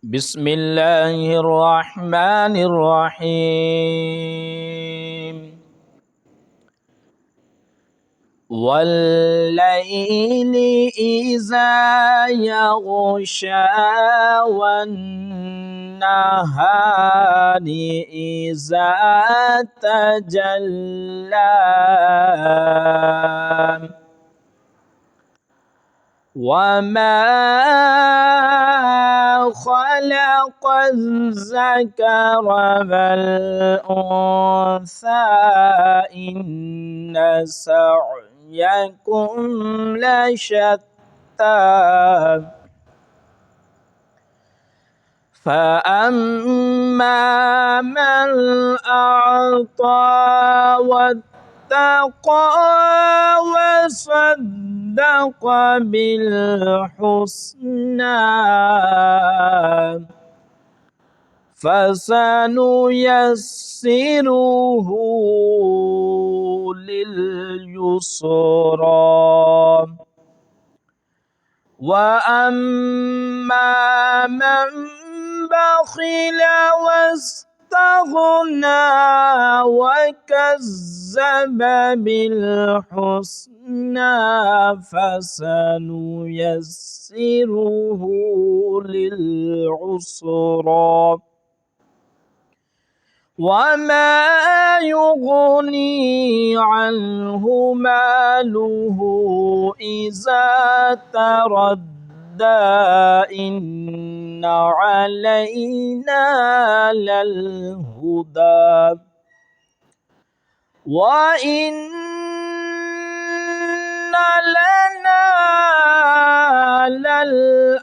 بسم الله الرحمن الرحيم والليل إذا يغشى والنهار إذا تجلى وما خلق الذكر والأنثى إن سعيكم لشتى فأما من أعطى واتقى وصدق بالحسنى فسنيسره لليسرى وأما من بخل واستغنى وكذب بالحسنى فسنيسره للعسرى وما يغني عنه ماله إذا تردى إن علينا للهدى وإن لنا للآخرة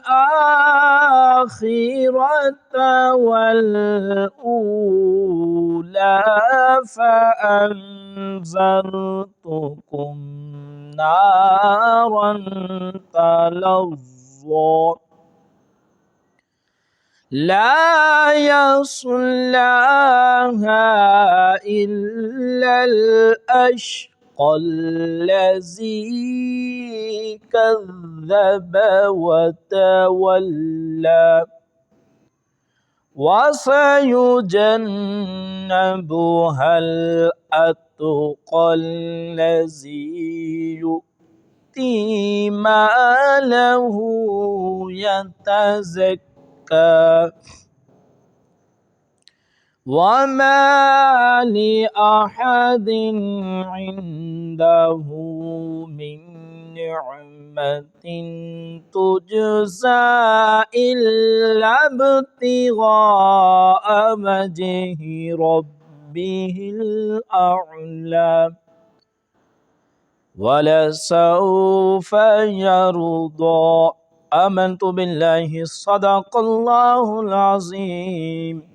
والأولى فأنذرتكم نارا تلظى لا يصلاها إلا الأشقى الذي كذب وتولى وسيجنبها الأتقى الذي يؤتي ماله يتزكى وما لأحد عنده من نعمة تجزى إلا ابتغاء وجه ربه الأعلى ولسوف يرضى. آمنت بالله صدق الله العظيم.